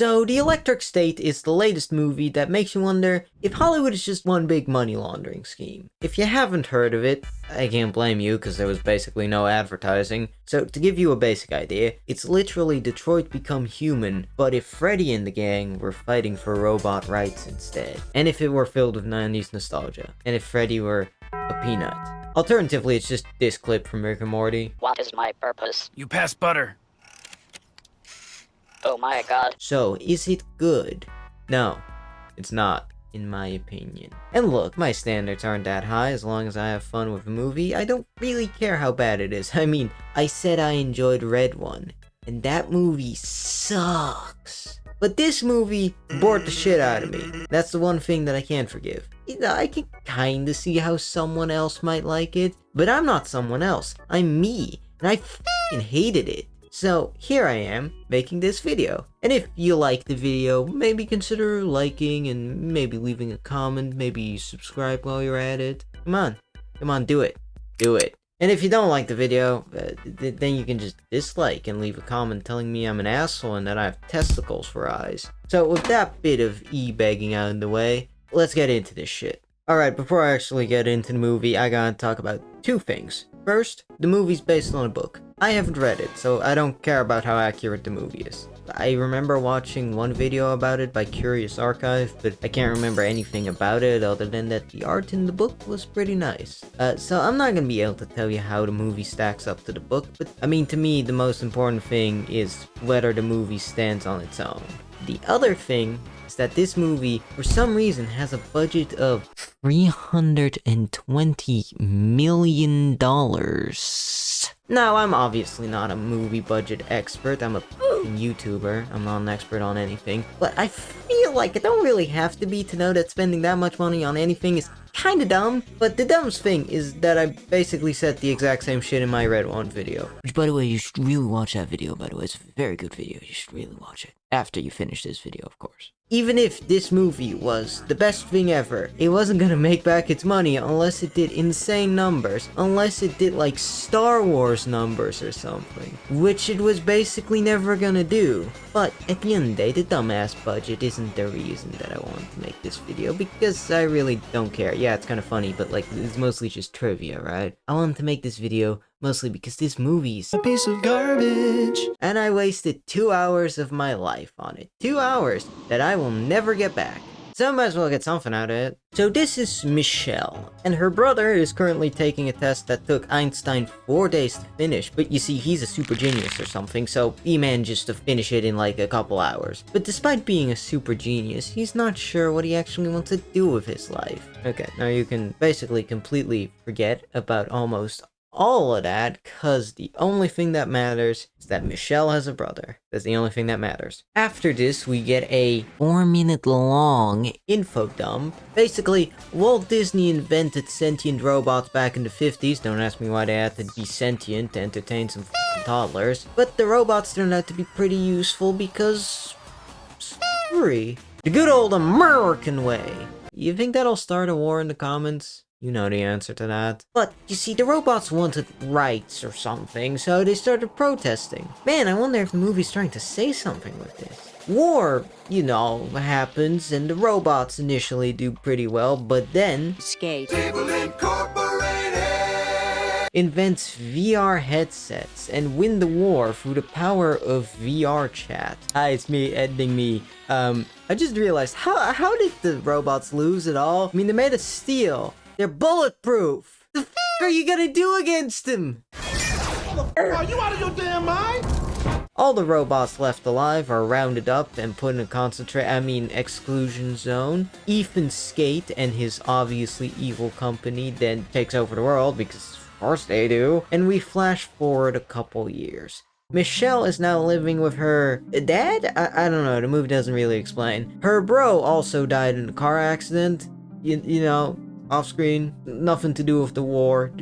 So, The Electric State is the latest movie that makes you wonder if Hollywood is just one big money laundering scheme. If you haven't heard of it, I can't blame you because there was basically no advertising. So, to give you a basic idea, it's literally Detroit Become Human, but if Freddy and the gang were fighting for robot rights instead. And if it were filled with 90s nostalgia. And if Freddy were a peanut. Alternatively, it's just this clip from Rick and Morty. What is my purpose? You pass butter. Oh my god. So, is it good? No, it's not, in my opinion. And look, my standards aren't that high. As long as I have fun with a movie, I don't really care how bad it is. I mean, I said I enjoyed Red One, and that movie sucks. But this movie bored the shit out of me. That's the one thing that I can't forgive. You know, I can kinda see how someone else might like it, but I'm not someone else. I'm me, and I f***ing hated it. So, here I am, making this video. And if you like the video, maybe consider liking and maybe leaving a comment, maybe subscribe while you're at it. Come on, do it. Do it. And if you don't like the video, then you can just dislike and leave a comment telling me I'm an asshole and that I have testicles for eyes. So, with that bit of e-begging out of the way, let's get into this shit. Alright, before I actually get into the movie, I gotta talk about two things. First, the movie's based on a book. I haven't read it, so I don't care about how accurate the movie is. I remember watching one video about it by Curious Archive, but I can't remember anything about it other than that the art in the book was pretty nice. So I'm not gonna be able to tell you how the movie stacks up to the book, but I mean, to me, the most important thing is whether the movie stands on its own. The other thing is that this movie, for some reason, has a budget of $320 million. Now, I'm obviously not a movie budget expert. I'm a YouTuber. I'm not an expert on anything. But I feel like I don't really have to be to know that spending that much money on anything is kinda dumb. But the dumbest thing is that I basically said the exact same shit in my Red One video. Which, by the way, you should really watch that video, by the way. It's a very good video. You should really watch it. After you finish this video, of course. Even if this movie was the best thing ever, it wasn't gonna make back its money unless it did insane numbers. Unless it did like Star Wars numbers or something. Which it was basically never gonna do. But at the end of the day, the dumbass budget isn't the reason that I wanted to make this video. Because I really don't care. Yeah, it's kinda funny, but like, it's mostly just trivia, right? I wanted to make this video mostly because this movie's a piece of garbage. And I wasted 2 hours of my life on it. 2 hours that I will never get back. So I might as well get something out of it. So this is Michelle, and her brother is currently taking a test that took Einstein 4 days to finish, but you see, he's a super genius or something, so he managed to finish it in like a couple hours. But despite being a super genius, he's not sure what he actually wants to do with his life. Okay, now you can basically completely forget about almost all of that, cause the only thing that matters is that Michelle has a brother. That's the only thing that matters. After this, we get a 4-minute long info dump. Basically, Walt Disney invented sentient robots back in the 50s. Don't ask me why they had to be sentient to entertain some f***ing toddlers. But the robots turned out to be pretty useful because slavery. The good old American way. You think that'll start a war in the comments? You know the answer to that. But, you see, the robots wanted rights or something, so they started protesting. Man, I wonder if the movie's trying to say something with this. War, you know, happens, and the robots initially do pretty well, but then Skate. invents VR headsets and win the war through the power of VR chat. Hi, it's me, editing me. I just realized, how did the robots lose at all? I mean, they're made of steel. They're bulletproof. The f*** are you gonna do against them? Are you out of your damn mind? All the robots left alive are rounded up and put in a exclusion zone. Ethan Skate and his obviously evil company then takes over the world, because of course they do. And we flash forward a couple years. Michelle is now living with her dad? I don't know, the movie doesn't really explain. Her bro also died in a car accident. You know, off screen, nothing to do with the war,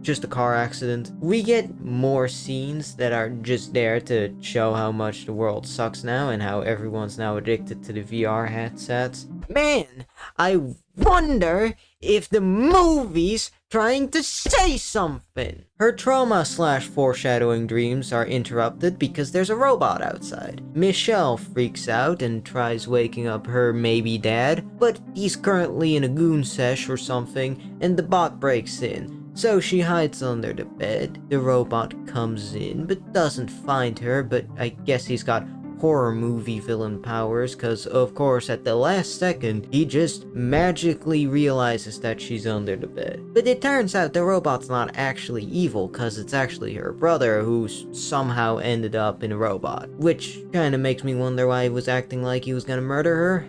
just a car accident. We get more scenes that are just there to show how much the world sucks now and how everyone's now addicted to the VR headsets. Man, I wonder if the movie's trying to say something. Her trauma/foreshadowing dreams are interrupted because there's a robot outside. Michelle freaks out and tries waking up her maybe dad, but he's currently in a goon sesh or something, and the bot breaks in. So she hides under the bed. The robot comes in, but doesn't find her, but I guess he's got horror movie villain powers, cause of course at the last second, he just magically realizes that she's under the bed. But it turns out the robot's not actually evil, cause it's actually her brother who somehow ended up in a robot. Which kinda makes me wonder why he was acting like he was gonna murder her.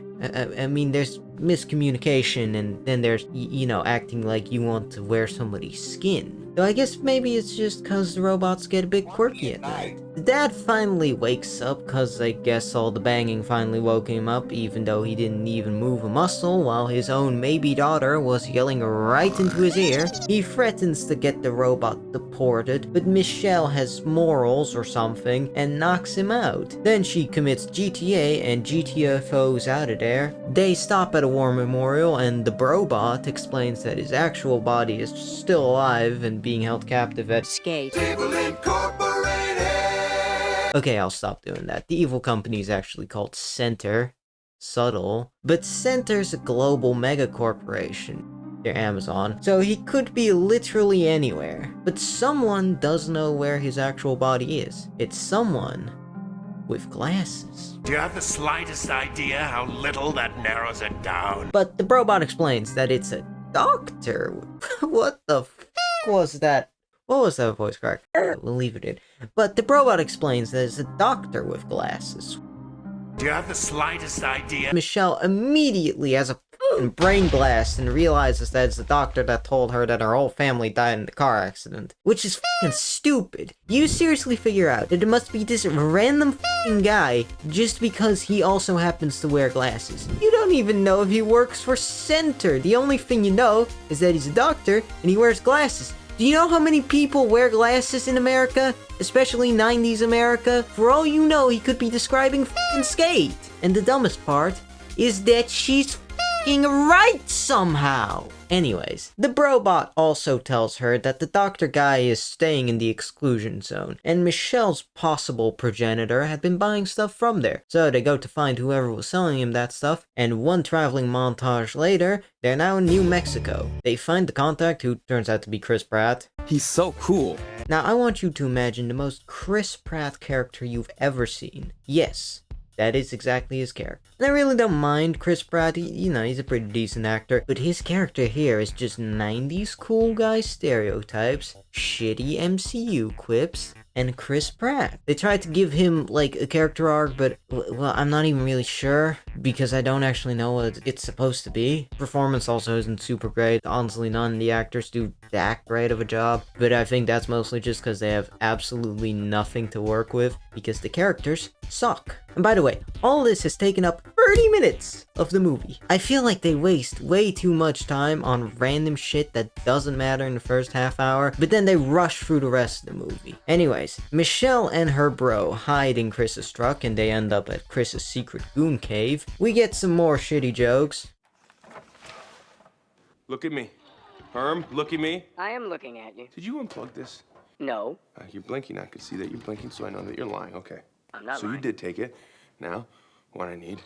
I mean, there's miscommunication, and then there's, you know, acting like you want to wear somebody's skin. So I guess maybe it's just cause the robots get a bit quirky at night. The dad finally wakes up cause I guess all the banging finally woke him up, even though he didn't even move a muscle, while his own maybe daughter was yelling right into his ear. He threatens to get the robot deported, but Michelle has morals or something and knocks him out. Then she commits GTA and GTFOs out of there. They stop at a war memorial and the Brobot explains that his actual body is still alive and being held captive at Skate. Okay, I'll stop doing that. The evil company is actually called Center. Subtle. But Center's a global mega corporation. They're Amazon. So he could be literally anywhere. But someone does know where his actual body is. It's someone with glasses. Do you have the slightest idea how little that narrows it down? But the Brobot explains that it's a doctor. What the f was that? What was that voice crack? We'll leave it in. But the Brobot explains that it's a doctor with glasses. Do you have the slightest idea? Michelle immediately has a brain blast and realizes that it's the doctor that told her that her whole family died in the car accident. Which is f***ing stupid. You seriously figure out that it must be this random f***ing guy just because he also happens to wear glasses. You don't even know if he works for Center. The only thing you know is that he's a doctor and he wears glasses. Do you know how many people wear glasses in America? Especially 90s America? For all you know, he could be describing f***ing Skate. And the dumbest part is that she's f***ing right somehow. Anyways, the Brobot also tells her that the doctor guy is staying in the exclusion zone, and Michelle's possible progenitor had been buying stuff from there. So they go to find whoever was selling him that stuff, and one traveling montage later, they're now in New Mexico. They find the contact, who turns out to be Chris Pratt. He's so cool. Now I want you to imagine the most Chris Pratt character you've ever seen. Yes, that is exactly his character. And I really don't mind Chris Pratt, you know, he's a pretty decent actor, but his character here is just 90s cool guy stereotypes, shitty MCU quips, and Chris Pratt. They tried to give him, like, a character arc, but, well, I'm not even really sure, because I don't actually know what it's supposed to be. Performance also isn't super great. Honestly, none of the actors do that great of a job, but I think that's mostly just because they have absolutely nothing to work with, because the characters suck. And by the way, all this has taken up 30 minutes of the movie. I feel like they waste way too much time on random shit that doesn't matter in the first half hour, but then they rush through the rest of the movie. Anyways, Michelle and her bro hide in Chris's truck and they end up at Chris's secret goon cave. We get some more shitty jokes. Look at me. Herm, look at me. I am looking at you. Did you unplug this? No, You're blinking. I could see that you're blinking, so I know that you're lying. Okay. I'm not So lying. you did take it. Now, what I need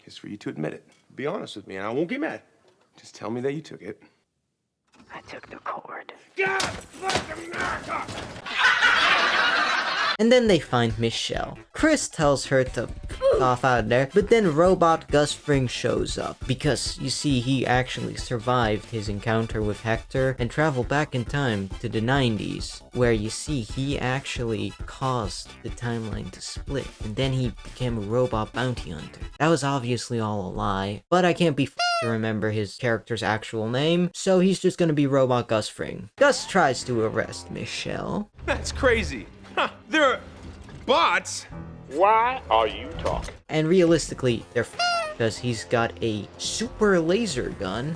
is for you to admit it. Be honest with me, and I won't get mad. Just tell me that you took it. I took the cord. God bless America! And then they find Michelle. Chris tells her to f off out of there, but then robot Gus Fring shows up. Because, you see, he actually survived his encounter with Hector and traveled back in time to the 90s, where you see he actually caused the timeline to split, and then he became a robot bounty hunter. That was obviously all a lie, but I can't be f***ed to remember his character's actual name, so he's just gonna be robot Gus Fring. Gus tries to arrest Michelle. That's crazy. Huh. They're bots. Why are you talking? And realistically, they're because he's got a super laser gun.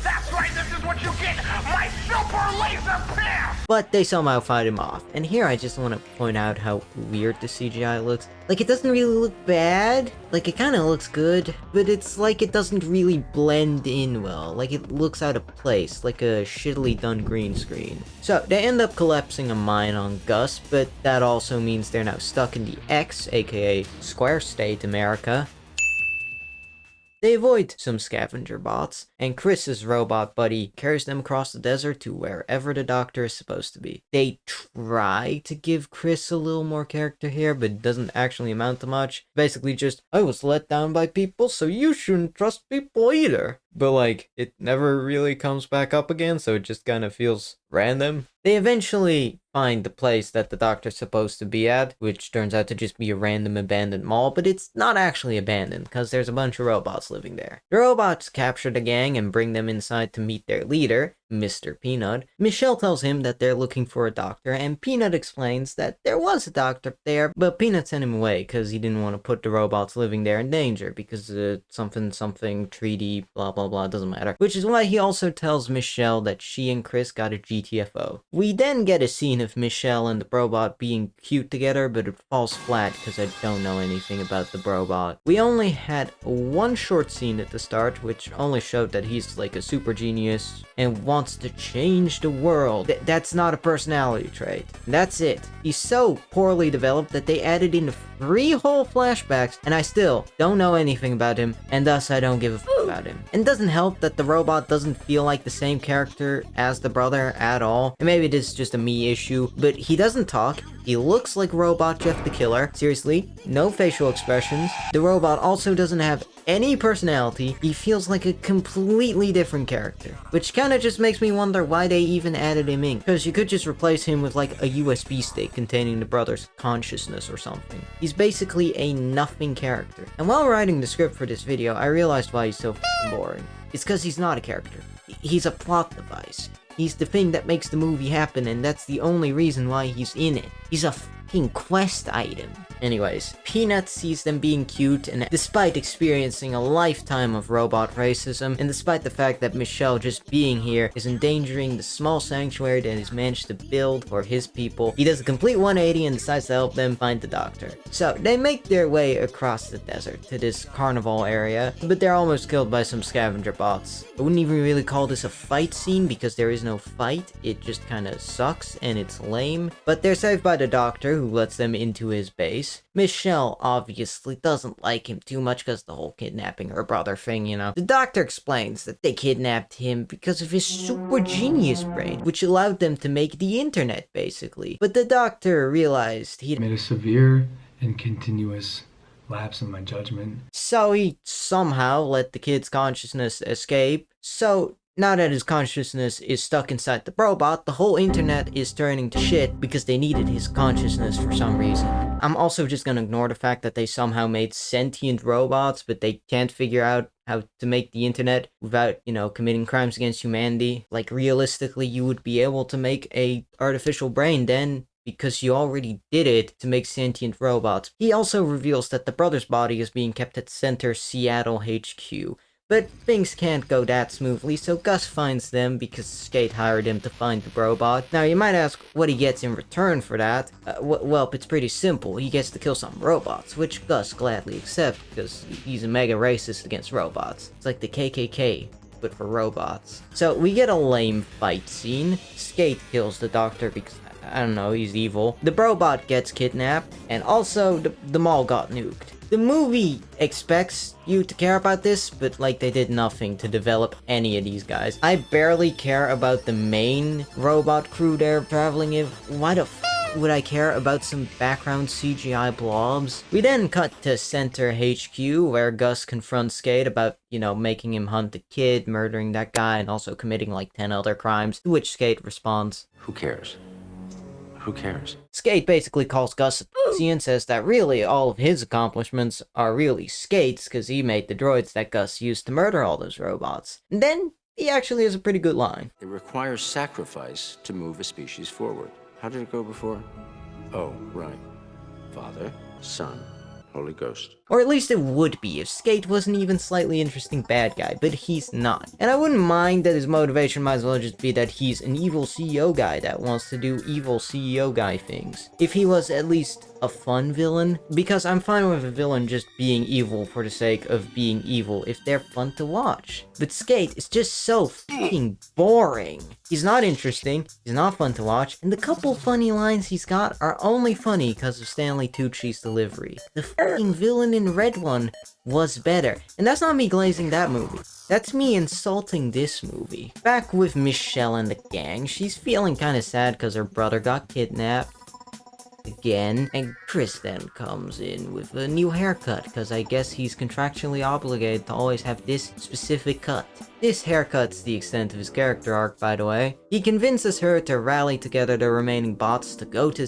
That's right, this is what you get! My super laser piss! But they somehow fight him off. And here I just want to point out how weird the CGI looks. Like, it doesn't really look bad. Like, it kind of looks good, but it's like it doesn't really blend in well. Like, it looks out of place, like a shittily done green screen. So, they end up collapsing a mine on Gus, but that also means they're now stuck in the X, aka Square State America. They avoid some scavenger bots, and Chris's robot buddy carries them across the desert to wherever the doctor is supposed to be. They try to give Chris a little more character here, but it doesn't actually amount to much. Basically just, I was let down by people, so you shouldn't trust people either. But like, it never really comes back up again, so it just kind of feels random. They eventually find the place that the doctor's supposed to be at, which turns out to just be a random abandoned mall, but it's not actually abandoned, because there's a bunch of robots living there. The robots capture the gang and bring them inside to meet their leader, Mr. Peanut. Michelle tells him that they're looking for a doctor, and Peanut explains that there was a doctor there, but Peanut sent him away because he didn't want to put the robots living there in danger, because something treaty, blah blah blah, doesn't matter. Which is why he also tells Michelle that she and Chris got a GTFO. We then get a scene of Michelle and the robot being cute together, but it falls flat because I don't know anything about the robot. We only had one short scene at the start, which only showed that he's like a super genius and wants to change the world. That's not a personality trait. That's it. He's so poorly developed that they added in 3 whole flashbacks, and I still don't know anything about him, and thus I don't give a f about him. And it doesn't help that the robot doesn't feel like the same character as the brother at all. And maybe this is just a me issue, but he doesn't talk. He looks like Robot Jeff the Killer. Seriously, no facial expressions. The robot also doesn't have any personality. He feels like a completely different character, which kind of just makes me wonder why they even added him in, because you could just replace him with like a USB stick containing the brother's consciousness or something. He's basically a nothing character. And while writing the script for this video, I realized why he's so f***ing boring. It's because he's not a character. He's a plot device. He's the thing that makes the movie happen, and that's the only reason why he's in it. He's a fucking quest item. Anyways, Peanut sees them being cute, and despite experiencing a lifetime of robot racism, and despite the fact that Michelle just being here is endangering the small sanctuary that he's managed to build for his people, he does a complete 180 and decides to help them find the doctor. So, they make their way across the desert to this carnival area, but they're almost killed by some scavenger bots. I wouldn't even really call this a fight scene because there is no fight, it just kinda sucks and it's lame. But they're saved by the doctor, who lets them into his base. Michelle obviously doesn't like him too much because the whole kidnapping her brother thing, you know. The doctor explains that they kidnapped him because of his super genius brain, which allowed them to make the internet, basically. But the doctor realized he'd made a severe and continuous lapse in my judgment. So he somehow let the kid's consciousness escape. So now that his consciousness is stuck inside the robot, the whole internet is turning to shit because they needed his consciousness for some reason. I'm also just gonna ignore the fact that they somehow made sentient robots, but they can't figure out how to make the internet without, you know, committing crimes against humanity. Like, realistically, you would be able to make a artificial brain then, because you already did it to make sentient robots. He also reveals that the brother's body is being kept at Center Seattle HQ. But things can't go that smoothly, so Gus finds them because Skate hired him to find the robot. Now, you might ask what he gets in return for that. Well, it's pretty simple. He gets to kill some robots, which Gus gladly accepts because he's a mega racist against robots. It's like the KKK, but for robots. So, we get a lame fight scene. Skate kills the doctor because, I don't know, he's evil. The robot gets kidnapped, and also the mall got nuked. The movie expects you to care about this, but like they did nothing to develop any of these guys. I barely care about the main robot crew they're traveling in. Why the f would I care about some background CGI blobs? We then cut to Center HQ, where Gus confronts Skate about, you know, making him hunt the kid, murdering that guy, and also committing like 10 other crimes, to which Skate responds, "Who cares? Who cares?" Skate basically calls Gus a pussy and says that really all of his accomplishments are really Skate's because he made the droids that Gus used to murder all those robots. And then he actually has a pretty good line. It requires sacrifice to move a species forward. How did it go before? Oh, right. Father, son, Holy Ghost. Or at least it would be if Skate was an even slightly interesting bad guy, but he's not. And I wouldn't mind that his motivation might as well just be that he's an evil CEO guy that wants to do evil CEO guy things. If he was at least a fun villain, because I'm fine with a villain just being evil for the sake of being evil if they're fun to watch. But Skate is just so fucking boring. He's not interesting, he's not fun to watch, and the couple funny lines he's got are only funny because of Stanley Tucci's delivery. The fucking villain in Red One was better. And that's not me glazing that movie. That's me insulting this movie. Back with Michelle and the gang, she's feeling kinda sad because her brother got kidnapped again, and Chris then comes in with a new haircut, because I guess he's contractually obligated to always have this specific cut. This haircut's the extent of his character arc, by the way. He convinces her to rally together the remaining bots to go to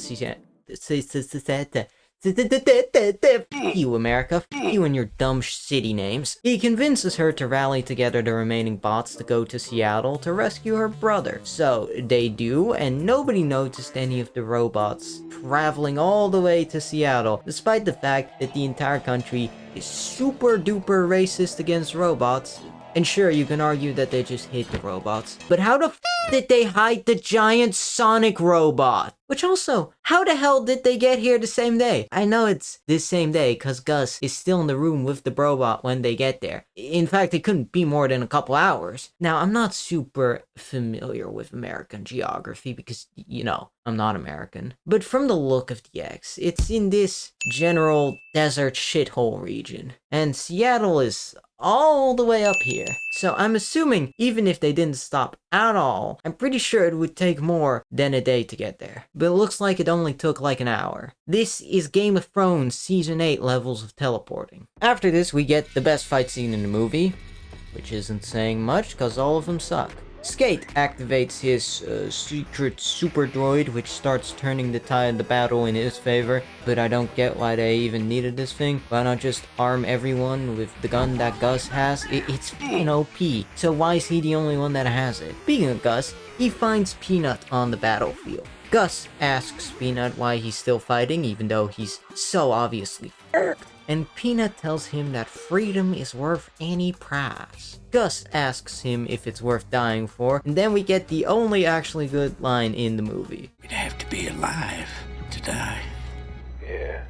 F you, America. F you and your dumb city names. He convinces her to rally together the remaining bots to go to Seattle to rescue her brother. So, they do, and nobody noticed any of the robots traveling all the way to Seattle, despite the fact that the entire country is super duper racist against robots. And sure, you can argue that they just hate the robots. But how the f did they hide the giant Sonic robot? Which also, how the hell did they get here the same day? I know it's this same day, cause Gus is still in the room with the robot when they get there. In fact, it couldn't be more than a couple hours. Now, I'm not super familiar with American geography because, you know, I'm not American. But from the look of the X, it's in this general desert shithole region. And Seattle is all the way up here. So I'm assuming even if they didn't stop at all, I'm pretty sure it would take more than a day to get there. But it looks like it only took like an hour. This is Game of Thrones Season 8 levels of teleporting. After this, we get the best fight scene in the movie, which isn't saying much because all of them suck. Skate activates his secret super droid, which starts turning the tide of the battle in his favor, but I don't get why they even needed this thing. Why not just arm everyone with the gun that Gus has? It's fucking OP, so why is he the only one that has it? Speaking of Gus, he finds Peanut on the battlefield. Gus asks Peanut why he's still fighting, even though he's so obviously fucked. And Peanut tells him that freedom is worth any price. Gus asks him if it's worth dying for, and then we get the only actually good line in the movie. You'd have to be alive to die. Yeah,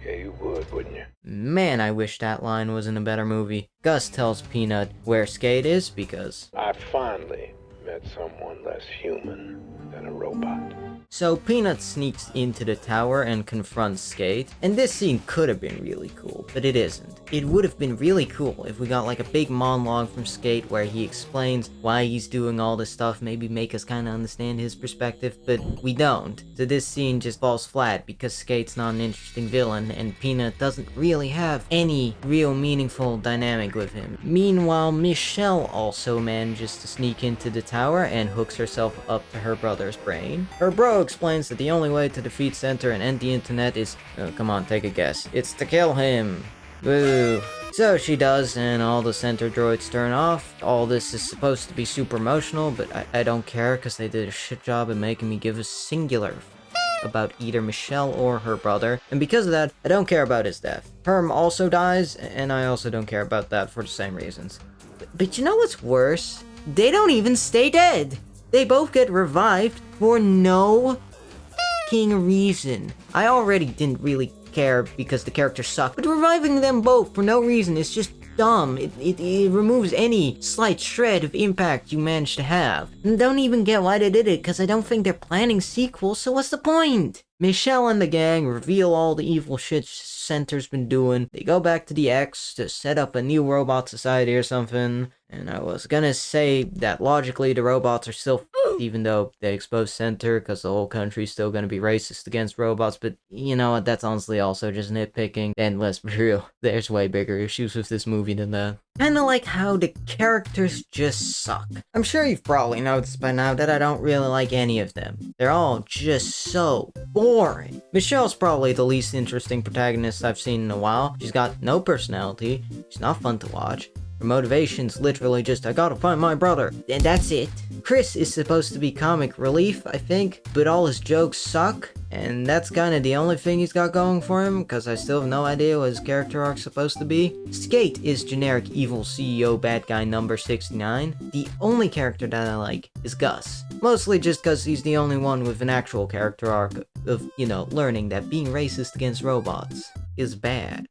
you would, wouldn't you? Man, I wish that line was in a better movie. Gus tells Peanut where Skate is because I finally met someone less human than a robot. So Peanut sneaks into the tower and confronts Skate, and this scene could have been really cool, but it isn't. It would have been really cool if we got like a big monologue from Skate where he explains why he's doing all this stuff, maybe make us kind of understand his perspective, but we don't. So this scene just falls flat because Skate's not an interesting villain, and Peanut doesn't really have any real meaningful dynamic with him. Meanwhile, Michelle also manages to sneak into the tower and hooks herself up to her brother's brain. Her bro explains that the only way to defeat Center and end the internet is, oh, come on, take a guess. It's to kill him. Woo. So she does, and all the Center droids turn off. All this is supposed to be super emotional, but I don't care because they did a shit job at making me give a singular about either Michelle or her brother, and because of that, I don't care about his death. Herm also dies, and I also don't care about that for the same reasons. But you know what's worse? They don't even stay dead! They both get revived for no fucking reason. I already didn't really care because the characters suck, but reviving them both for no reason is just dumb. It removes any slight shred of impact you managed to have. And don't even get why they did it, because I don't think they're planning sequels, so what's the point? Michelle and the gang reveal all the evil shit Center's been doing. They go back to the X to set up a new robot society or something. And I was gonna say that logically the robots are still even though they expose Center, because the whole country's still gonna be racist against robots, but you know what, that's honestly also just nitpicking, and let's be real, there's way bigger issues with this movie than that. Kinda like how the characters just suck. I'm sure you've probably noticed by now that I don't really like any of them. They're all just so boring. Michelle's probably the least interesting protagonist I've seen in a while. She's got no personality, she's not fun to watch. Her motivation's literally just, I gotta find my brother, and that's it. Chris is supposed to be comic relief, I think, but all his jokes suck. And that's kind of the only thing he's got going for him, because I still have no idea what his character arc's supposed to be. Skate is generic evil CEO bad guy number 69. The only character that I like is Gus. Mostly just because he's the only one with an actual character arc of, you know, learning that being racist against robots is bad.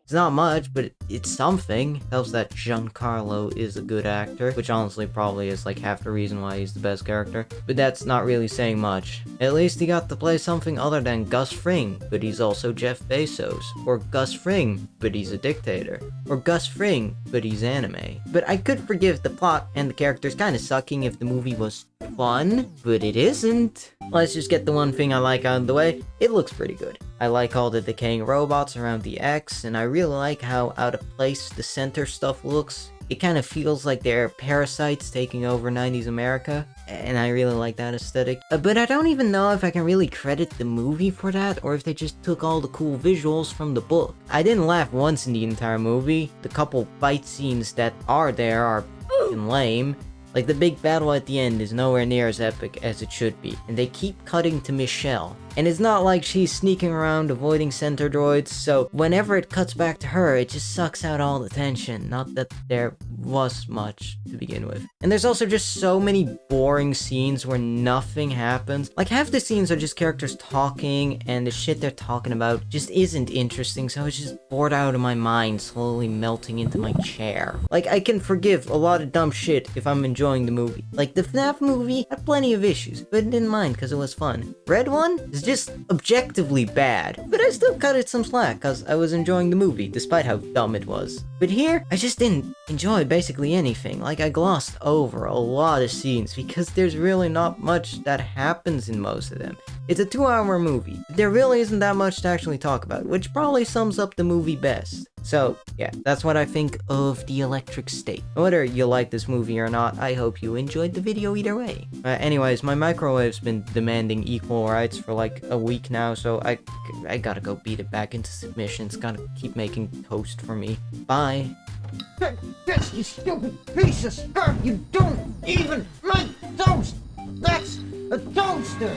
It's not much, but it's something. Helps that Giancarlo is a good actor, which honestly probably is like half the reason why he's the best character. But that's not really saying much. At least he got to play something other than Gus Fring, but he's also Jeff Bezos. Or Gus Fring, but he's a dictator. Or Gus Fring, but he's anime. But I could forgive the plot and the characters kind of sucking if the movie was fun, but it isn't. Let's just get the one thing I like out of the way. It looks pretty good. I like all the decaying robots around the X, and I really like how out of place the center stuff looks. It kind of feels like they're parasites taking over 90s America, and I really like that aesthetic. But I don't even know if I can really credit the movie for that, or if they just took all the cool visuals from the book. I didn't laugh once in the entire movie. The couple fight scenes that are there are f***ing lame. Like, the big battle at the end is nowhere near as epic as it should be, and they keep cutting to Michelle. And it's not like she's sneaking around avoiding center droids, so whenever it cuts back to her, it just sucks out all the tension. Not that there was much to begin with. And there's also just so many boring scenes where nothing happens. Like, half the scenes are just characters talking, and the shit they're talking about just isn't interesting, so it's just bored out of my mind, slowly melting into my chair. Like, I can forgive a lot of dumb shit if I'm enjoying the movie. Like, the FNAF movie had plenty of issues, but I didn't mind because it was fun. Red One is just objectively bad, but I still cut it some slack because I was enjoying the movie, despite how dumb it was. But here, I just didn't enjoy basically anything. Like, I glossed over a lot of scenes because there's really not much that happens in most of them. It's a 2-hour movie. There really isn't that much to actually talk about, which probably sums up the movie best. So, yeah, that's what I think of The Electric State. Whether you like this movie or not, I hope you enjoyed the video either way. Anyways, my microwave's been demanding equal rights for like a week now, so I gotta go beat it back into submission. It's gotta keep making toast for me. Bye. That's you stupid piece of stuff! You don't even make toast! That's a toaster!